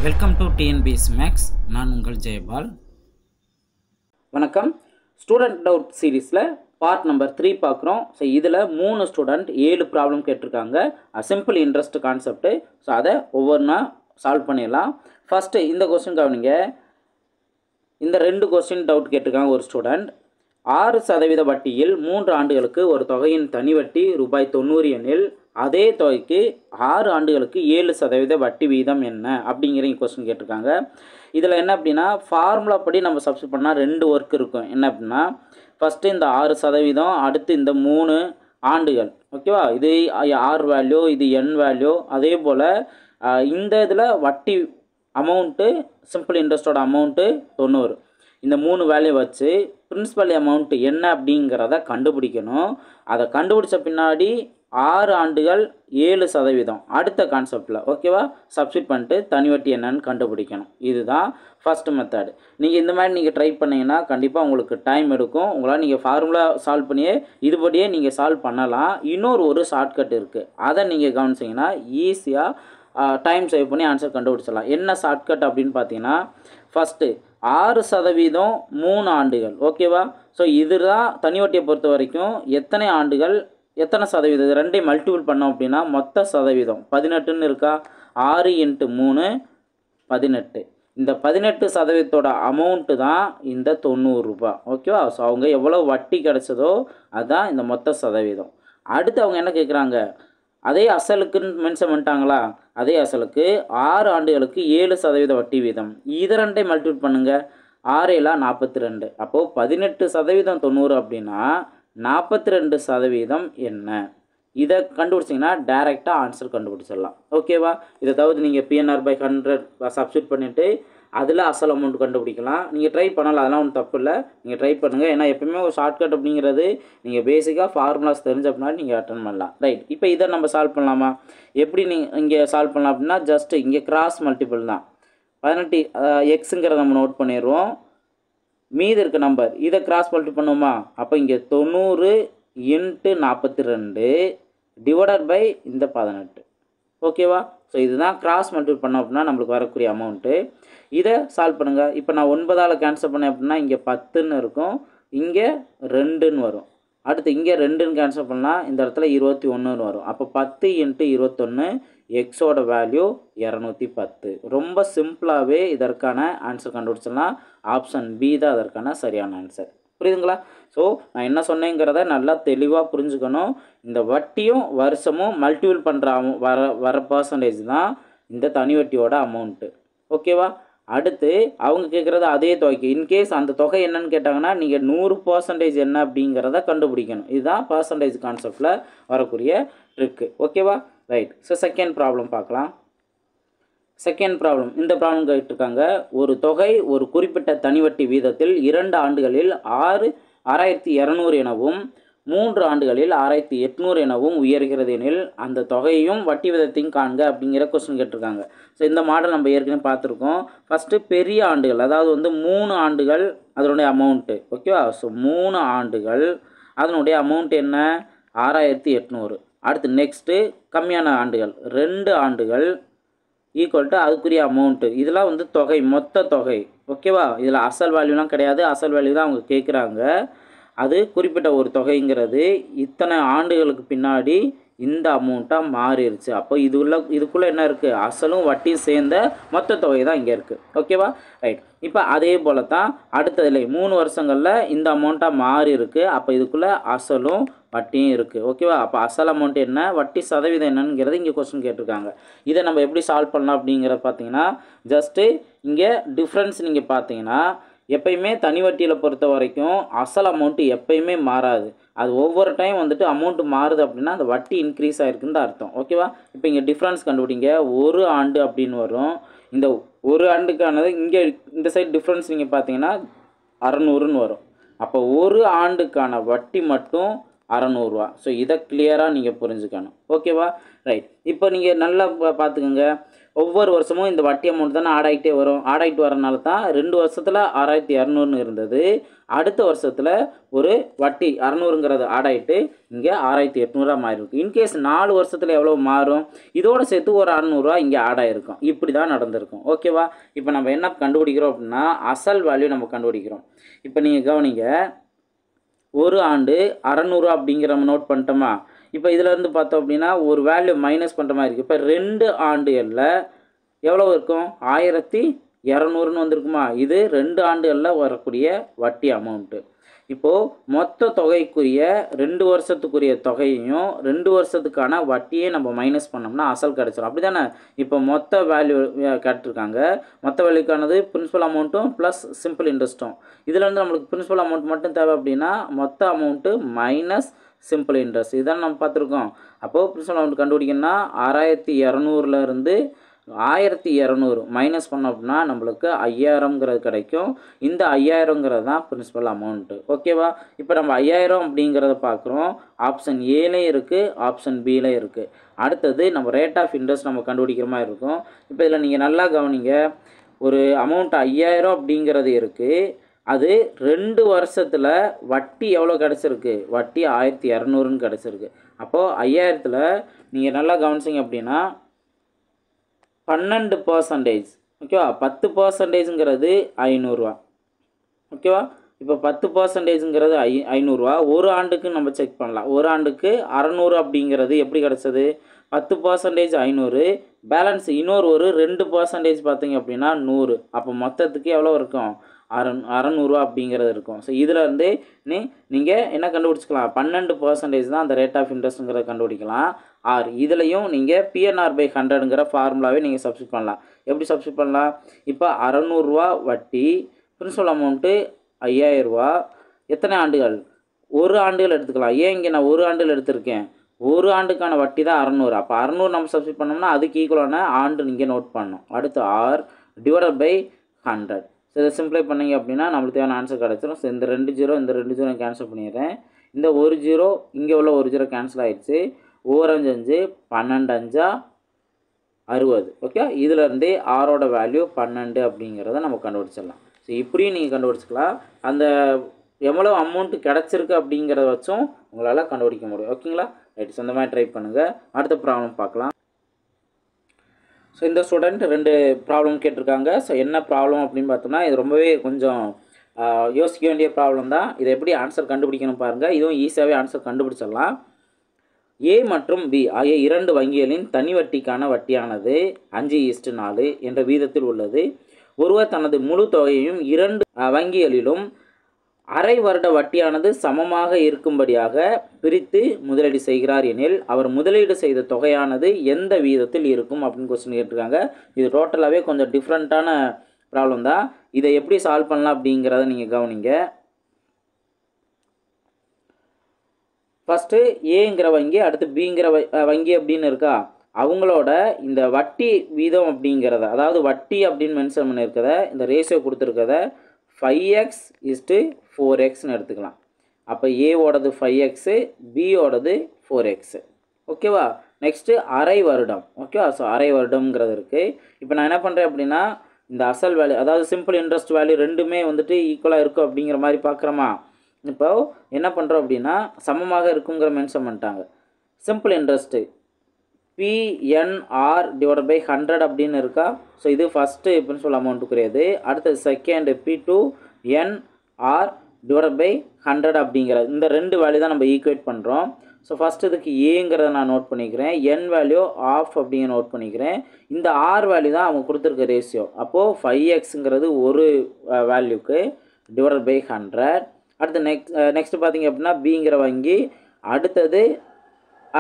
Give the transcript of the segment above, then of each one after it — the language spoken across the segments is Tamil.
Welcome to TNPS maths. நான் உங்கள் ஜெயபால். வணக்கம். ஸ்டூடெண்ட் டவுட் சீரீஸில் பார்ட் நம்பர் 3 பார்க்குறோம். ஸோ இதில் 3 ஸ்டூடெண்ட் 7 ப்ராப்ளம் கேட்டிருக்காங்க. Simple interest concept. ஸோ அதை ஒவ்வொன்றா சால்வ் பண்ணிடலாம். ஃபஸ்ட்டு இந்த கொஸ்டின் கவனிங்க. இந்த 2 கொஸ்டின் டவுட் கேட்டிருக்காங்க ஒரு ஸ்டூடெண்ட். 6% வட்டியில் 3 ஆண்டுகளுக்கு ஒரு தொகையின் தனி வட்டி ₹90 எனில் அதே தொகைக்கு 6 ஆண்டுகளுக்கு 7% வட்டி வீதம் என்ன அப்படிங்கிற கொஸ்டின் கேட்டிருக்காங்க. இதில் என்ன அப்படின்னா ஃபார்முலா படி நம்ம சப்ஸ்டிட் பண்ணால் 2 ஒர்க் இருக்கும். என்ன அப்படின்னா ஃபஸ்ட்டு இந்த 6%, அடுத்து இந்த 3 ஆண்டுகள். ஓகேவா? இது ஆர் வேல்யூ, இது என் வேல்யூ. அதே போல் இந்த இதில் வட்டி அமௌண்ட்டு, சிம்பிள் இன்ட்ரெஸ்ட்டோட அமௌண்ட்டு 90. இந்த 3 வேல்யூ வச்சு பிரின்சிபல் அமௌண்ட் என்ன அப்படிங்கிறத கண்டுபிடிக்கணும். அதை கண்டுபிடிச்ச பின்னாடி 6 ஆண்டுகள் 7% அடுத்த கான்செப்டில் ஓகேவா சப்ஸ்டிட் பண்ணிட்டு தனி வட்டி என்னன்னு கண்டுபிடிக்கணும். இதுதான் ஃபஸ்ட்டு மெத்தட். நீங்கள் இந்த மாதிரி நீங்கள் ட்ரை பண்ணிங்கன்னா கண்டிப்பாக உங்களுக்கு டைம் எடுக்கும். உங்களால் நீங்கள் ஃபார்முலா சால்வ் பண்ணியே இதுபடியே நீங்கள் சால்வ் பண்ணலாம். இன்னொரு ஷார்ட்கட் இருக்குது. அதை நீங்கள் கவனிச்சிங்கன்னா ஈஸியாக டைம் சேவ் பண்ணி ஆன்சர் கண்டுபிடிச்சிடலாம். என்ன ஷார்ட்கட் அப்படின்னு பார்த்தீங்கன்னா ஃபஸ்ட்டு 6% 3 ஆண்டுகள். ஓகேவா? ஸோ இதுதான் தனி வட்டியை பொறுத்த வரைக்கும் எத்தனை ஆண்டுகள் எத்தனை சதவீதம், இது ரெண்டையும் மல்டிபிள் பண்ணோம் அப்படின்னா மொத்த சதவீதம் 18ன்னு இருக்கா. 6 × 3 18. இந்த 18% அமௌண்ட்டு தான் இந்த ₹90. ஓகேவா? ஸோ அவங்க எவ்வளோ வட்டி கிடச்சதோ அதுதான் இந்த மொத்த சதவீதம். அடுத்து அவங்க என்ன கேட்குறாங்க, அதே அசலுக்குன்னு மென்ஷன் பண்ணிட்டாங்களா, அதே அசலுக்கு 6 ஆண்டுகளுக்கு 7% வட்டி வீதம். இதை ரெண்டையும் மல்டிபிள் பண்ணுங்கள். 6 × 42. அப்போது 18% 90 அப்படின்னா 42% என்ன? இதை கண்டுபிடிச்சிங்கன்னா டைரெக்டாக ஆன்சர் கண்டுபிடிச்சிடலாம். ஓகேவா? இதை தவிர்த்து நீங்கள் PNR/100 சப்ஸ்டிட் பண்ணிவிட்டு அதில் அசல் அமௌண்ட் கண்டுபிடிக்கலாம். நீங்கள் ட்ரை பண்ணலாம், அதெல்லாம் ஒன்றும் தப்பு இல்லை. நீங்கள் ட்ரை பண்ணுங்கள். ஏன்னா எப்பவுமே ஒரு ஷார்ட்கட் அப்படிங்கிறது நீங்கள் பேசிக்காக ஃபார்முலாஸ் தெரிஞ்ச அப்படின்னா நீங்கள் அட்டன் பண்ணலாம். ரைட். இப்போ இதை நம்ம சால்வ் பண்ணலாமா? எப்படி நீங்கள் இங்கே சால்வ் பண்ணலாம் அப்படின்னா ஜஸ்ட்டு இங்கே கிராஸ் மல்டிபிள் தான். 18 எக்ஸுங்கிறத நம்ம நோட் பண்ணிடுவோம். மீது இருக்க நம்பர் இதை கிராஸ் மல்டிபிள் பண்ணுவோமா? அப்போ இங்கே 90 × 42 டிவைடட் பை இந்த 18. ஓகேவா? ஸோ இதுதான் கிராஸ் மல்டிபிள் பண்ணோம் அப்படின்னா நம்மளுக்கு வரக்கூடிய அமௌண்ட்டு. இதை சால்வ் பண்ணுங்கள். இப்போ நான் 9ஆல் கேன்சல் பண்ணேன் அப்படின்னா இங்கே 10ன்னு இருக்கும், இங்கே 2ன்னு வரும். அடுத்து இங்கே 2ன்னு கேன்சல் பண்ணால் இந்த இடத்துல 21ன்னு வரும். அப்போ 10 × 21 எக்ஸோட வேல்யூ 210. ரொம்ப சிம்பிளாகவே இதற்கான ஆன்சர் கண்டுபிடிச்சிடலாம். ஆப்ஷன் பி தான் அதற்கான சரியான ஆன்சர். புரியுதுங்களா? ஸோ நான் என்ன சொன்னேங்கிறத நல்லா தெளிவாக புரிஞ்சுக்கணும். இந்த வட்டியும் வருஷமும் மல்டிபிள் பண்ணுற வர பர்சன்டேஜ் தான் இந்த தனி வட்டியோட அமௌண்ட்டு. ஓகேவா? அடுத்து அவங்க கேட்குறது அதே தொகைக்கு இன்கேஸ் அந்த தொகை என்னன்னு கேட்டாங்கன்னா நீங்கள் 100% என்ன அப்படிங்கிறத கண்டுபிடிக்கணும். இதுதான் பர்சன்டேஜ் கான்செப்டில் வரக்கூடிய ட்ரிக்கு. ஓகேவா? ரைட். ஸோ செகண்ட் ப்ராப்ளம் பார்க்கலாம். செகண்ட் ப்ராப்ளம் இந்த ப்ராப்ளம் கேட்டிருக்காங்க. ஒரு தொகை ஒரு குறிப்பிட்ட தனி வட்டி வீதத்தில் 2 ஆண்டுகளில் 6200 எனவும் 3 ஆண்டுகளில் 6800 எனவும் உயர்கிறது எனில் அந்த தொகையும் வட்டி விதத்தையும் காண்க அப்படிங்கிற கொஸ்டின் கேட்டிருக்காங்க. ஸோ இந்த மாடல் நம்ம ஏற்கனவே பார்த்துருக்கோம். ஃபஸ்ட்டு பெரிய ஆண்டுகள், அதாவது வந்து 3 ஆண்டுகள் அதனுடைய அமௌண்ட்டு. ஓகேவா? ஸோ 3 ஆண்டுகள் அதனுடைய அமௌண்ட் என்ன? 6800. அடுத்து நெக்ஸ்ட்டு கம்மியான ஆண்டுகள் 2 ஆண்டுகள் ஈக்குவல் டு அதுக்குரிய அமௌண்ட்டு. இதெல்லாம் வந்து தொகை, மொத்த தொகை. ஓகேவா? இதில் அசல் வேல்யூலாம் கிடையாது. அசல் வேல்யூ தான் அவங்க கேட்குறாங்க. அது குறிப்பிட்ட ஒரு தொகைங்கிறது இத்தனை ஆண்டுகளுக்கு பின்னாடி இந்த அமௌண்ட்டாக மாறிடுச்சு. அப்போ இதுக்குள்ளே என்ன இருக்குது? அசலும் வட்டியும் சேர்ந்த மொத்த தொகை தான் இங்கே இருக்குது. ஓகேவா? ரைட். இப்போ அதே போல் தான் அடுத்ததில் 3 வருஷங்களில் இந்த அமௌண்ட்டாக மாறி இருக்குது. அப்போ இதுக்குள்ளே அசலும் வட்டியும் இருக்குது. ஓகேவா? அப்போ அசல் அமௌண்ட் என்ன, வட்டி சதவீதம் என்னங்கிறது இங்கே கொஸ்டின் கேட்டிருக்காங்க. இதை நம்ம எப்படி சால்வ் பண்ணலாம் அப்படிங்கிறத பார்த்தீங்கன்னா ஜஸ்ட்டு இங்கே டிஃப்ரென்ஸ் நீங்கள் பார்த்தீங்கன்னா எப்பயுமே தனி வட்டியில் பொறுத்த வரைக்கும் அசல் அமௌண்ட்டு எப்பயுமே மாறாது. அது ஒவ்வொரு டைம் வந்துட்டு அமௌண்ட்டு மாறுது அப்படின்னா அந்த வட்டி இன்க்ரீஸ் ஆகிருக்குன்னு அர்த்தம். ஓகேவா? இப்போ இங்கே டிஃப்ரென்ஸ் கண்டுபிடிங்க. 1 ஆண்டு அப்படின்னு வரும். இந்த 1 ஆண்டுக்கானது இங்கே இந்த சைடு டிஃப்ரென்ஸ் நீங்கள் பார்த்தீங்கன்னா 600ன்னு வரும். அப்போ 1 ஆண்டுக்கான வட்டி மட்டும் 600 ஸோ இதை கிளியராக நீங்கள் புரிஞ்சுக்கணும். ஓகேவா? ரைட். இப்போ நீங்கள் நல்லா பார்த்துக்கோங்க. ஒவ்வொரு வருஷமும் இந்த வட்டி அமௌண்ட் தானே ஆட் ஆகிட்டே வரும். ஆட் ஆகிட்டு வரனால தான் 2 வருஷத்தில் 6200 இருந்தது. அடுத்த வருஷத்தில் ஒரு வட்டி 600ங்கிறது ஆட் ஆகிட்டு இங்கே 6800 மாறிருக்கு. இன்கேஸ் 4 வருஷத்தில் எவ்வளோ மாறும், இதோட சேர்த்து ஒரு 600 இங்கே ஆட் ஆகிருக்கும். இப்படி தான் நடந்திருக்கும். ஓகேவா? இப்போ நம்ம என்ன கண்டுபிடிக்கிறோம் அப்படின்னா அசல் வேல்யூ நம்ம கண்டுபிடிக்கிறோம். இப்போ நீங்கள் கவனிங்க, ஒரு ஆண்டு 600 அப்படிங்கிற நம்ம நோட் பண்ணிட்டோமா? இப்போ இதிலேருந்து பார்த்தோம் அப்படின்னா ஒரு வேல்யூ மைனஸ் பண்ணுற மாதிரி இருக்குது. இப்போ 2 ஆண்டுகளில் எவ்வளோ இருக்கும்? 1200ன்னு வந்திருக்குமா? இது 2 ஆண்டுகளில் வரக்கூடிய வட்டி அமௌண்ட்டு. இப்போது மொத்த தொகைக்குரிய 2 வருஷத்துக்குரிய தொகையையும் 2 வருஷத்துக்கான வட்டியை நம்ம மைனஸ் பண்ணோம்னா அசல் கிடச்சிடும். அப்படி தானே? இப்போ மொத்த வேல்யூ கேட்டிருக்காங்க. மொத்த வேல்யூக்கானது பிரின்சிபல் அமௌண்ட்டும் ப்ளஸ் சிம்பிள் இன்ட்ரெஸ்ட்டும். இதிலேருந்து நம்மளுக்கு பிரின்சிபல் அமௌண்ட் மட்டும் தேவை அப்படின்னா மொத்த அமௌண்ட்டு மைனஸ் சிம்பிள் இன்ட்ரெஸ்ட். இதான் நம்ம பார்த்துருக்கோம். அப்போது பிரின்சிபல் அமௌண்ட் கண்டுபிடிக்கணும்னா 6200லேருந்து 1200 மைனஸ் பண்ணோம் அப்படின்னா நம்மளுக்கு 5000ங்கிறது கிடைக்கும். இந்த 5000ங்கிறது தான் பிரின்சிபல் அமௌண்ட்டு. ஓகேவா? இப்போ நம்ம 5000 அப்படிங்கிறத பார்க்குறோம். ஆப்ஷன் ஏலையும் இருக்குது, ஆப்ஷன் பிலையும் இருக்குது. அடுத்தது நம்ம ரேட் ஆஃப் இன்ட்ரெஸ்ட் நம்ம கண்டுபிடிக்கிற மாதிரி இருக்கும். இப்போ இதில் நீங்கள் நல்லா கவனிங்க, ஒரு அமௌண்ட் 5000 அப்படிங்கிறது இருக்குது. அது 2 வருஷத்தில் வட்டி எவ்வளோ கிடச்சிருக்கு? வட்டி 1200ன்னு கிடச்சிருக்கு. அப்போது 5000த்தில் நீங்கள் நல்லா கவனிச்சிங்க அப்படின்னா 12%. ஓகேவா? 10%ங்கிறது 500 ஓகேவா? இப்போ 10%ங்கிறது 500. ஒரு ஆண்டுக்கு நம்ம செக் பண்ணலாம். ஒரு ஆண்டுக்கு 600 அப்படிங்கிறது எப்படி கிடச்சது? 10% 500, பேலன்ஸ் இன்னொரு ஒரு 2% பார்த்தீங்க அப்படின்னா 100. அப்போ மொத்தத்துக்கு எவ்வளோ இருக்கும்? 600 அப்படிங்கிறது இருக்கும். ஸோ இதில் இருந்து நீங்கள் என்ன கண்டுபிடிச்சிக்கலாம்? 12% தான் அந்த ரேட் ஆஃப் இன்ட்ரெஸ்ட்டுங்கிறத கண்டுபிடிக்கலாம். இதுலையும் நீங்கள் PNR/100ங்கிற ஃபார்முலாவே நீங்கள் சப்ஸ்டியூட் பண்ணலாம். எப்படி சப்ஸ்டியூட் பண்ணலாம்? இப்போ 600 வட்டி, பிரின்சிபல் அமௌண்ட்டு 5000. எத்தனை ஆண்டுகள்? ஒரு ஆண்டுகள் எடுத்துக்கலாம். ஏன் இங்கே நான் ஒரு ஆண்டுகள் எடுத்திருக்கேன்? ஒரு ஆண்டுக்கான வட்டி தான் 600. அப்போ 600 நம்ம சப்ஸ்டியூட் பண்ணோம்னா அதுக்கு ஈக்குவலான ஆண்டு நீங்கள் நோட் பண்ணணும். அடுத்து R/100. ஸோ இதை சிம்பிளை பண்ணிங்க அப்படின்னா நம்மளுக்கு தேவையான ஆன்சர் கிடச்சிடும். ஸோ இந்த 2 0 இந்த 2 0 கேன்சல் பண்ணிடுறேன். இந்த 1 0 இங்கே உள்ள 1 0 கேன்சல் ஆகிடுச்சு. 1 5 5 12 5 60. ஓகே, இதிலேருந்தே ஆரோட வேல்யூ 12 அப்படிங்கிறத நம்ம கண்டுபிடிச்சிடலாம். ஸோ இப்படியும் நீங்கள் கண்டுபிடிச்சிக்கலாம். அந்த எவ்வளோ அமௌண்ட்டு கிடச்சிருக்கு அப்படிங்கிறத வச்சும் உங்களால் கண்டுபிடிக்க முடியும். ஓகேங்களா? ரைட். ஸோ இந்த மாதிரி ட்ரை பண்ணுங்கள். அடுத்த ப்ராப்ளம் பார்க்கலாம். ஸோ இந்த ஸ்டூடெண்ட் 2 ப்ராப்ளம் கேட்டிருக்காங்க. ஸோ என்ன ப்ராப்ளம் அப்படின்னு பார்த்தோம்னா இது ரொம்பவே கொஞ்சம் யோசிக்க வேண்டிய ப்ராப்ளம் தான். இதை எப்படி ஆன்சர் கண்டுபிடிக்கணும் பாருங்கள். இதுவும் ஈஸியாகவே ஆன்சர் கண்டுபிடிச்சிடலாம். A மற்றும் B ஆகிய 2 வங்கிகளின் தனி வட்டிக்கான வட்டியானது 5:4 என்ற வீதத்தில் உள்ளது. ஒருவர் தனது முழு தொகையையும் 2 வங்கிகளிலும் அரை வருட வட்டியானது சமமாக இருக்கும்படியாக பிரித்து முதலீடு செய்கிறார் எனில் அவர் முதலீடு செய்த தொகையானது எந்த வீதத்தில் இருக்கும் அப்படின்னு கொஸ்டின் கேட்டிருக்காங்க. இது டோட்டலாகவே கொஞ்சம் டிஃப்ரெண்ட்டான ப்ராப்ளம் தான். இதை எப்படி சால்வ் பண்ணலாம் அப்படிங்கிறத நீங்கள் கவனிங்க. ஃபஸ்ட்டு ஏங்கிற வங்கி, அடுத்து பிங்கிற வங்கி அப்படின்னு இருக்கா, அவங்களோட இந்த வட்டி வீதம் அப்படிங்கிறத, அதாவது வட்டி அப்படின்னு மென்ஷன் பண்ணியிருக்கத, இந்த ரேஷியோ கொடுத்துருக்கத 5x/4xன்னு எடுத்துக்கலாம். அப்போ ஏவோடது 5x, பியோடது 4x. ஓகேவா? நெக்ஸ்ட்டு அரை வருடம். ஓகேவா? ஸோ அரை வருடம்ங்கிறது இருக்குது. இப்போ நான் என்ன பண்ணுறேன் அப்படின்னா இந்த அசல் வேல்யூ, அதாவது சிம்பிள் இன்ட்ரெஸ்ட் வேல்யூ ரெண்டுமே வந்துட்டு ஈக்குவலாக இருக்கும் அப்படிங்கிற மாதிரி பார்க்குறோமா. இப்போ என்ன பண்ணுறோம் அப்படின்னா சமமாக இருக்குங்கிற மென்ஷன் பண்ணிட்டாங்க. சிம்பிள் இன்ட்ரெஸ்ட்டு PNR/100 அப்படின்னு இருக்கா. ஸோ இது ஃபஸ்ட்டு பிரின்சிபல் அமௌண்ட்டுக்குரியது. அடுத்தது செகண்ட் P2NR/100 அப்படிங்கிற இந்த 2 வேல்யூ தான் நம்ம ஈக்குவேட் பண்ணுறோம். ஸோ ஃபஸ்ட்டு இதுக்கு ஏங்கிறத நான் நோட் பண்ணிக்கிறேன், N வேல்யூ ஆஃப் அப்படிங்கிற நோட் பண்ணிக்கிறேன். இந்த R வேல்யூ தான் அவங்க கொடுத்துருக்க ரேஷியோ. அப்போது 5xங்கிறது ஒரு வேல்யூக்கு /100. அடுத்து நெக்ஸ்ட்டு பார்த்திங்க அப்படின்னா பிங்கிற வங்கி, அடுத்தது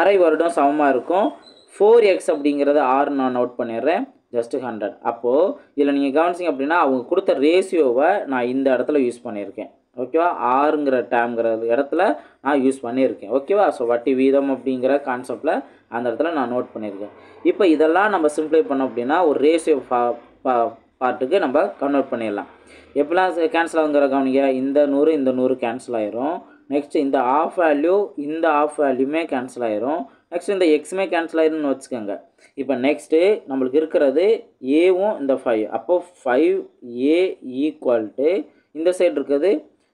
அரை வருடம் சமமாக இருக்கும். 4x அப்படிங்கிறது R நான் நோட் பண்ணிடுறேன், ஜஸ்ட்டு 100. அப்போது இதில் நீங்கள் கவனிச்சிங்க அப்படின்னா அவங்க கொடுத்த ரேஷியோவை நான் இந்த இடத்துல யூஸ் பண்ணியிருக்கேன். ஓகேவா? ஆறுங்கிற டேம்ங்கிற இடத்துல நான் யூஸ் பண்ணியிருக்கேன். ஓகேவா? ஸோ வட்டி வீதம் அப்படிங்கிற கான்செப்டில் அந்த இடத்துல நான் நோட் பண்ணியிருக்கேன். இப்போ இதெல்லாம் நம்ம சிம்ப்ளை பண்ணோம் அப்படின்னா ஒரு ரேஷியோ பார்ட்டுக்கு நம்ம கன்வெர்ட் பண்ணிடலாம். எப்படிலாம் கேன்சல் ஆகுங்கிற கவனிங்க. இந்த 100 கேன்சல் ஆயிரும். நெக்ஸ்ட்டு இந்த ஆஃப் வேல்யூ இந்த ஆஃப் வேல்யூமே கேன்சல் ஆயிரும். நெக்ஸ்ட் இந்த எக்ஸுமே கேன்சல் ஆயிருன்னு வச்சுக்கோங்க. இப்போ நெக்ஸ்ட்டு நம்மளுக்கு இருக்கிறது ஏவும் இந்த 5. அப்போது 5a ஈக்குவல் இந்த சைடு இருக்கிறது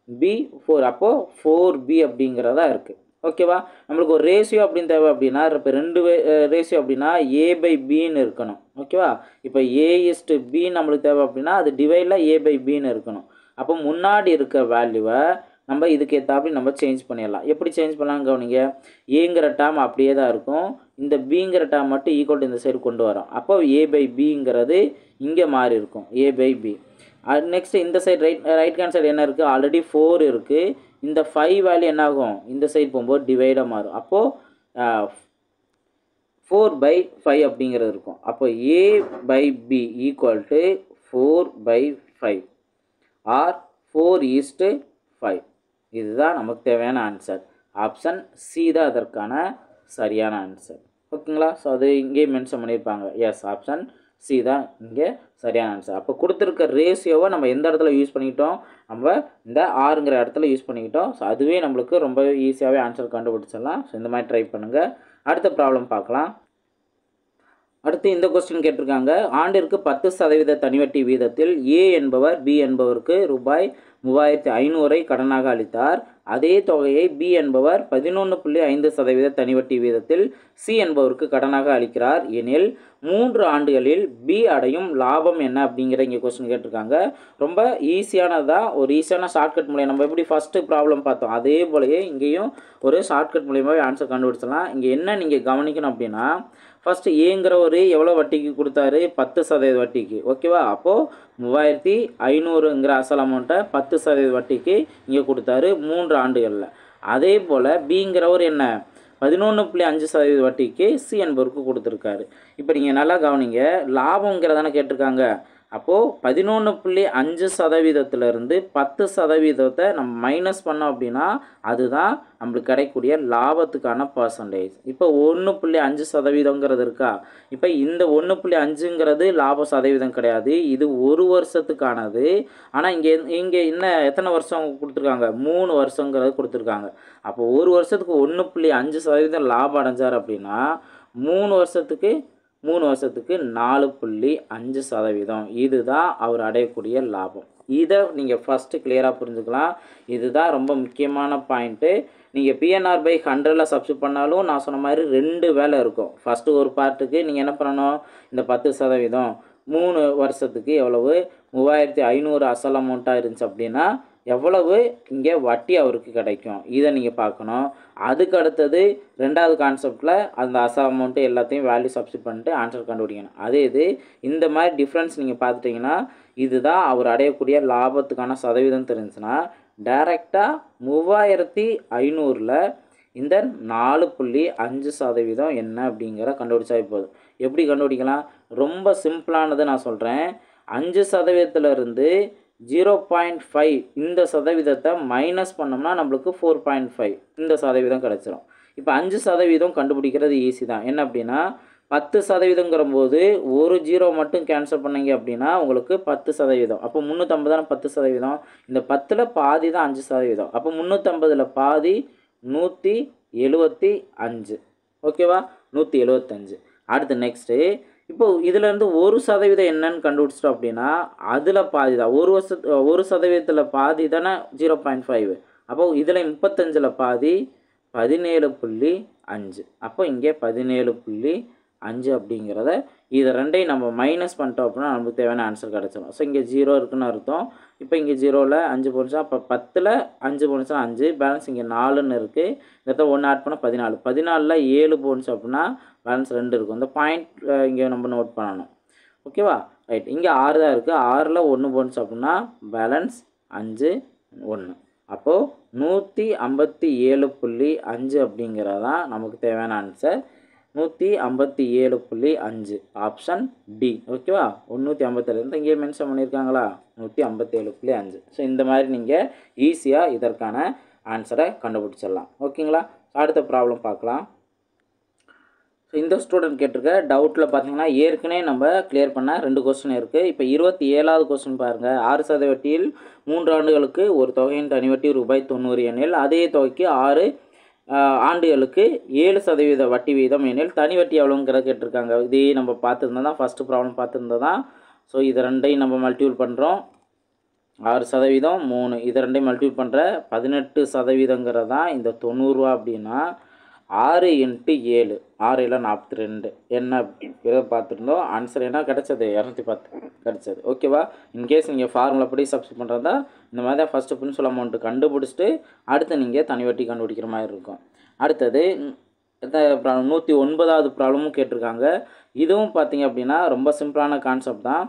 b4. அப்போது 4b அப்படிங்கிறதா இருக்குது. ஓகேவா? நம்மளுக்கு ஒரு ரேஷியோ அப்படின்னு தேவை அப்படின்னா இப்போ 2 ரேஷியோ அப்படின்னா a/bன்னு இருக்கணும். ஓகேவா? இப்போ a/b நம்மளுக்கு தேவை அப்படின்னா அது டிவைடில் a/bன்னு இருக்கணும். அப்போ முன்னாடி இருக்க வேல்யூவை நம்ம இதுக்கு ஏற்றாப்படி நம்ம சேஞ்ச் பண்ணிடலாம். எப்படி சேஞ்ச் பண்ணலாம் கவனிங்க. ஏங்கிற டேர்ம் அப்படியே தான் இருக்கும். இந்த பிங்கிற டேர்ம் மட்டும் ஈக்குவல் இந்த சைடு கொண்டு வரோம். அப்போ a/bங்கிறது இங்கே மாறி இருக்கும். a/b. நெக்ஸ்ட் இந்த சைடு ரைட் ஹேண்ட் சைடு என்ன இருக்குது? ஆல்ரெடி 4 இருக்குது. இந்த 5 வேல்யூ என்ன ஆகும்? இந்த சைடு போகும்போது டிவைடாக மாறும். அப்போது 4/5 அப்படிங்கிறது இருக்கும். அப்போ a/b ஈக்குவல் 4/5 ஆர் 4:5. இதுதான் நமக்கு தேவையான ஆன்சர். ஆப்ஷன் சி தான் அதற்கான சரியான ஆன்சர். ஓகேங்களா? ஸோ அது இங்கே மென்ஷன் பண்ணியிருப்பாங்க. எஸ், ஆப்ஷன் சி தான் இங்கே சரியான ஆன்சர். அப்போ கொடுத்துருக்க ரேஷியோவை நம்ம எந்த இடத்துல யூஸ் பண்ணிக்கிட்டோம்? நம்ம இந்த ஆறுங்கிற இடத்துல யூஸ் பண்ணிக்கிட்டோம். ஸோ அதுவே நம்மளுக்கு ரொம்ப ஈஸியாகவே ஆன்சர் கண்டுபிடிச்சிடலாம். ஸோ இந்த மாதிரி ட்ரை பண்ணுங்கள். அடுத்த ப்ராப்ளம் பார்க்கலாம். அடுத்து இந்த கொஸ்டின் கேட்டிருக்காங்க. ஆண்டிற்கு 10% தனிவட்டி வீதத்தில் ஏ என்பவர் பி என்பவருக்கு ரூபாய் 3500 கடனாக அளித்தார். அதே தொகையை பி என்பவர் 11.5% தனிவட்டி வீதத்தில் சி என்பவருக்கு கடனாக அளிக்கிறார் எனில் 3 ஆண்டுகளில் பி அடையும் லாபம் என்ன அப்படிங்கிற இங்கே கொஸ்டின் கேட்டிருக்காங்க. ரொம்ப ஈஸியானதான், ஒரு ஈஸியான ஷார்ட்கட் மூலியம் நம்ம எப்படி ஃபஸ்ட்டு ப்ராப்ளம் பார்த்தோம் அதே போலயே இங்கேயும் ஒரு ஷார்ட்கட் மூலியமாகவே ஆன்சர் கண்டுபிடிச்சலாம். இங்கே என்ன நீங்கள் கவனிக்கணும் அப்படின்னா, ஃபஸ்ட்டு ஏங்கிற ஒரு எவ்வளோ வட்டிக்கு கொடுத்தாரு? 10% வட்டிக்கு. ஓகேவா? அப்போது 3500ங்கிற அசல் அமௌண்ட்டை 10% வட்டிக்கு இங்கே கொடுத்தாரு 3 ஆண்டுகளில். அதே போல் பிங்கிறவர் என்ன 11.5% வட்டிக்கு சி என்பவருக்கு கொடுத்துருக்காரு. இப்போ நீங்கள் நல்லா கவனிங்க, லாபங்கிறதானே கேட்டிருக்காங்க. அப்போது 11.5%லேருந்து 10% நம்ம மைனஸ் பண்ணோம் அப்படின்னா அதுதான் நம்மளுக்கு கிடைக்கக்கூடிய லாபத்துக்கான பர்சன்டேஜ். இப்போ 1.5% இருக்கா? இப்போ இந்த 1.5ங்கிறது லாப சதவீதம் கிடையாது, இது ஒரு வருஷத்துக்கானது. ஆனால் இங்கே இன்னும் எத்தனை வருஷம் கொடுத்துருக்காங்க? 3 வருஷங்கிறது கொடுத்துருக்காங்க. அப்போ ஒரு வருஷத்துக்கு 1.5% லாபம் அடைஞ்சார் அப்படின்னா 3 வருஷத்துக்கு 4.5%. இதுதான் அவர் அடையக்கூடிய லாபம். இதை நீங்கள் ஃபஸ்ட்டு கிளியராக புரிஞ்சுக்கலாம். இதுதான் ரொம்ப முக்கியமான பாயிண்ட்டு. நீங்கள் PNR/100ல் சப்ஸ்டிட் பண்ணாலும் நான் சொன்ன மாதிரி 2 வேலை இருக்கும். ஃபஸ்ட்டு ஒரு பார்ட்டுக்கு நீங்கள் என்ன பண்ணணும்? இந்த 10% 3 வருஷத்துக்கு எவ்வளவு? 3500 அசல் அமௌண்ட்டாக இருந்துச்சு அப்படின்னா எவ்வளவு இங்கே வட்டி அவருக்கு கிடைக்கும்? இதை நீங்கள் பார்க்கணும். அதுக்கு அடுத்தது 2வது கான்செப்டில் அந்த அசல் அமௌண்ட்டு எல்லாத்தையும் வேல்யூ சப்ஸ்டிட் பண்ணிட்டு ஆன்சர் கண்டுபிடிக்கணும். அதே இது இந்த மாதிரி டிஃப்ரென்ஸ் நீங்கள் பார்த்துட்டிங்கன்னா இதுதான் அவர் அடையக்கூடிய லாபத்துக்கான சதவீதம் தெரிஞ்சுன்னா டைரெக்டாக 3500ல் இந்த 4.5% என்ன அப்படிங்கிற கண்டுபிடிச்சா போதும். எப்படி கண்டுபிடிக்கலாம்? ரொம்ப சிம்பிளானது நான் சொல்கிறேன். 5%லேருந்து 0.5 இந்த சதவீதத்தை மைனஸ் பண்ணோம்னா நம்மளுக்கு 4.5 இந்த சதவீதம் கிடச்சிரும். இப்போ 5% கண்டுபிடிக்கிறது ஈஸி தான். என்ன அப்படின்னா 10%ங்கிற போது ஒரு 0 மட்டும் கேன்சல் பண்ணிங்க அப்படின்னா உங்களுக்கு 10%. அப்போ 350 தானே 10%. இந்த 10ல் பாதி தான் 5%. அப்போ 350ல் பாதி 175. ஓகேவா? 175. அடுத்து நெக்ஸ்ட்டு இப்போது இதிலேருந்து 1% என்னன்னு கண்டுபிடிச்சிட்டோம் அப்படின்னா அதில் பாதி தான் 1% பாதி தானே 0.5. அப்போது இதில் 35ல் பாதி 17.5. அப்போ இங்கே 17.5 அப்படிங்கிறத இதை ரெண்டையும் நம்ம மைனஸ் பண்ணிட்டோம் அப்படின்னா நமக்கு தேவையான ஆன்சர் கிடச்சிடும். ஸோ இங்கே 0 இருக்குன்னு அர்த்தம். இப்போ இங்கே 0ல் 5 போணுச்சா, அப்போ 10ல் 5 போணுச்சுன்னா 5, பேலன்ஸ் இங்கே 4ன்னு இருக்குது. இந்த இடத்துல 1 ஆட் பண்ணால் 14. 14ல் 7 போணுச்சு அப்படின்னா பேலன்ஸ் 2 இருக்கும். இந்த பாயிண்ட் இங்கே நம்ம நோட் பண்ணணும். ஓகேவா? ரைட். இங்கே 6 தான் இருக்குது. 6ல் 1 போணுச்சு அப்படின்னா பேலன்ஸ் 5 1. அப்போது 157.5 அப்படிங்கிறதான் நமக்கு தேவையான ஆன்சர். 157.5 option D. ஓகேவா? 157 இங்கே மென்ஷன் பண்ணியிருக்காங்களா? 157.5. ஸோ இந்த மாதிரி நீங்கள் ஈஸியாக இதற்கான ஆன்சரை கண்டுபிடிச்சிடலாம். ஓகேங்களா? அடுத்த ப்ராப்ளம் பார்க்கலாம். ஸோ இந்த ஸ்டூடெண்ட் கேட்டிருக்க டவுட்டில் பார்த்தீங்கன்னா ஏற்கனவே நம்ம கிளியர் பண்ண 2 கொஸ்டின் இருக்குது. இப்போ 27வது கொஸ்டின் பாருங்கள். 6% வட்டியில் 3 ஆண்டுகளுக்கு ஒரு தொகையின் தனிவட்டி ரூபாய் 90 எனில் அதே தொகைக்கு 6 ஆண்டுகளுக்கு 7% வட்டி வீதம் எனில் தனி வட்டி எவ்வளோங்கிறத கேட்டிருக்காங்க. இதே நம்ம பார்த்துருந்தா தான் ஃபஸ்ட்டு ப்ராப்ளம் பார்த்துருந்தா தான். ஸோ இது ரெண்டையும் நம்ம மல்டிபிள் பண்ணுறோம். 6% 3 இது ரெண்டையும் மல்டிபிள் பண்ணுற 18% தான் இந்த 90 ரூபா. அப்படின்னா 6 × 7 6 7 42 என்ன இதை பார்த்துருந்தோம். ஆன்சர் என்ன கிடச்சது? 210 கிடச்சது. ஓகேவா? இன்கேஸ் நீங்கள் ஃபார்முலா படி சப்ஸ்டிட் பண்ணுறதா இந்த மாதிரி தான் ஃபஸ்ட்டு பிரின்சிபல் அமௌண்ட்டு கண்டுபிடிச்சிட்டு அடுத்து நீங்கள் தனி வட்டி கண்டுபிடிக்கிற மாதிரி இருக்கும். அடுத்தது 109வது ப்ராப்ளமும் கேட்டிருக்காங்க. இதுவும் பார்த்தீங்க அப்படின்னா ரொம்ப சிம்பிளான கான்செப்ட் தான்.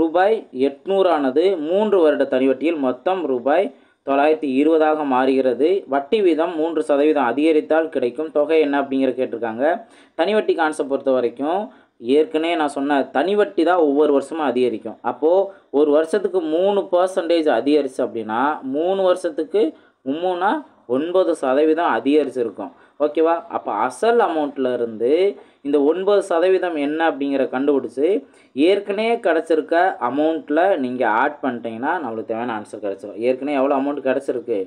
ரூபாய் 800 ஆனது 3 வருட தனி வட்டியில் மொத்தம் ரூபாய் 920 மாறுகிறது. வட்டி வீதம் 3% அதிகரித்தால் கிடைக்கும் தொகை என்ன அப்படிங்கிற கேட்டிருக்காங்க. தனி வட்டி கான்செப்ட் பொறுத்த வரைக்கும் ஏற்கனவே நான் சொன்ன தனி வட்டி தான் ஒவ்வொரு வருஷமும் அதிகரிக்கும். அப்போது ஒரு வருஷத்துக்கு 3% அதிகரிச்சு அப்படின்னா 3 வருஷத்துக்கு 9% அதிகரிச்சிருக்கும். ஓகேவா? அப்போ அசல் அமௌண்ட்டில் இருந்து இந்த 9% என்ன அப்படிங்கிற கண்டுபிடிச்சி ஏற்கனவே கிடச்சிருக்க அமௌண்ட்டில் நீங்கள் ஆட் பண்ணிட்டீங்கன்னா நம்மளுக்கு தேவையான ஆன்சர் கிடச்சிரும். ஏற்கனவே எவ்வளோ அமௌண்ட் கிடச்சிருக்கு?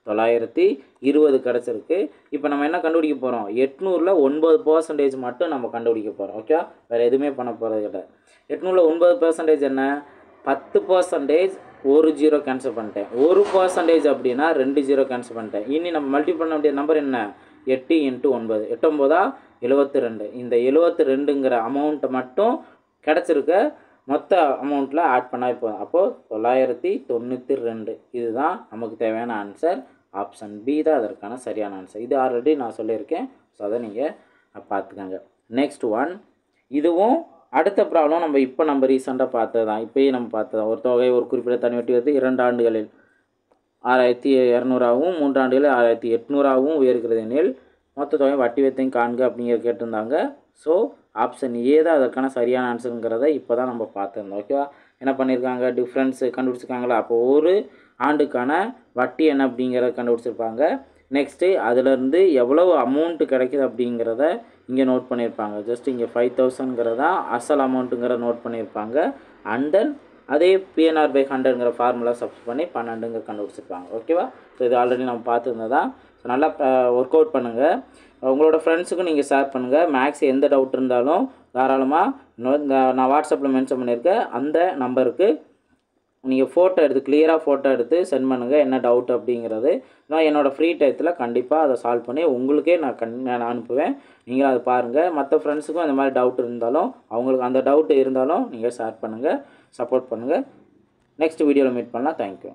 920 கிடச்சிருக்கு. இப்போ நம்ம என்ன கண்டுபிடிக்க போகிறோம்? 800ல் 9% மட்டும் நம்ம கண்டுபிடிக்க போகிறோம். ஓகே, வேறு எதுவுமே பண்ண போகிறது கிடையாது. 800ல் 9% என்ன? 10%. ஒரு 0 கேன்சல் பண்ணிட்டேன். 1% அப்படின்னா 2 0 கேன்சல் பண்ணிட்டேன். இனி நம்ம மல்டிபிள் பண்ண வேண்டிய நம்பர் என்ன? 8 × 9 8 9 72. இந்த 72ங்கிற அமௌண்ட்டை மட்டும் கிடச்சிருக்க மொத்த அமௌண்ட்டில் ஆட் பண்ணால் போதும். அப்போது 992. இதுதான் நமக்கு தேவையான ஆன்சர். ஆப்ஷன் பி தான் அதற்கான சரியான ஆன்சர். இது ஆல்ரெடி நான் சொல்லியிருக்கேன். ஸோ அதை நீங்கள் பார்த்துக்கோங்க. நெக்ஸ்ட் ஒன், இதுவும் அடுத்த ப்ராப்ளம் நம்ம ரீசெண்டாக பார்த்தது தான். இப்போயே நம்ம பார்த்தது தான். ஒரு தொகை ஒரு குறிப்பிட்ட தனி வட்டி வந்து 2 ஆண்டுகளில் 6200ஆகவும் 3 ஆண்டுகளில் 6800ஆகவும் உயர்கிறது எனில் மொத்த தொகை வட்டி வீதத்தையும் காண்க அப்படிங்கிற கேட்டிருந்தாங்க. ஸோ ஆப்ஷன் ஏ தான் அதற்கான சரியான ஆன்சருங்கிறத இப்போ தான் நம்ம பார்த்துருந்தோம். ஓகேவா? என்ன பண்ணியிருக்காங்க? டிஃப்ரென்ஸு கண்டுபிடிச்சிருக்காங்களா? அப்போ ஒரு ஆண்டுக்கான வட்டி என்ன அப்படிங்கிறத கண்டுபிடிச்சிருப்பாங்க. நெக்ஸ்ட்டு அதிலேருந்து எவ்வளவு அமௌண்ட்டு கிடைக்கிது அப்படிங்கிறத இங்கே நோட் பண்ணியிருப்பாங்க. ஜஸ்ட் இங்கே 5000ங்கிறதா அசல் அமௌண்ட்டுங்கிறத நோட் பண்ணியிருப்பாங்க. அண்ட் தென் அதே PNR/100ங்கிற ஃபார்முலா சப்ஸ்டிட் பண்ணி 12ங்க கண்டுபிடிச்சிருப்பாங்க. ஓகேவா? ஸோ இது ஆல்ரெடி நம்ம பார்த்துருந்ததா. ஸோ நல்லா ஒர்க் அவுட் பண்ணுங்கள். உங்களோட ஃப்ரெண்ட்ஸுக்கும் நீங்கள் ஷேர் பண்ணுங்கள். மேக்ஸ் எந்த டவுட் இருந்தாலும் தாராளமாக நான் வாட்ஸ்அப்பில் மென்ஷன் பண்ணியிருக்கேன் அந்த நம்பருக்கு நீங்கள் ஃபோட்டோ எடுத்து கிளியராக ஃபோட்டோ எடுத்து சென்ட் பண்ணுங்கள் என்ன டவுட் அப்படிங்கிறது. நான் என்னோடய ஃப்ரீ டயத்தில் கண்டிப்பாக அதை சால்வ் பண்ணி உங்களுக்கே நான் அனுப்புவேன். நீங்களும் அதை பாருங்கள். மற்ற ஃப்ரெண்ட்ஸுக்கும் இந்த மாதிரி டவுட் இருந்தாலும் அவங்களுக்கு அந்த டவுட் இருந்தாலும் நீங்கள் ஷேர் பண்ணுங்கள், சப்போர்ட் பண்ணுங்கள். நெக்ஸ்ட் வீடியோவில் மீட் பண்ணலாம். தேங்க்யூ.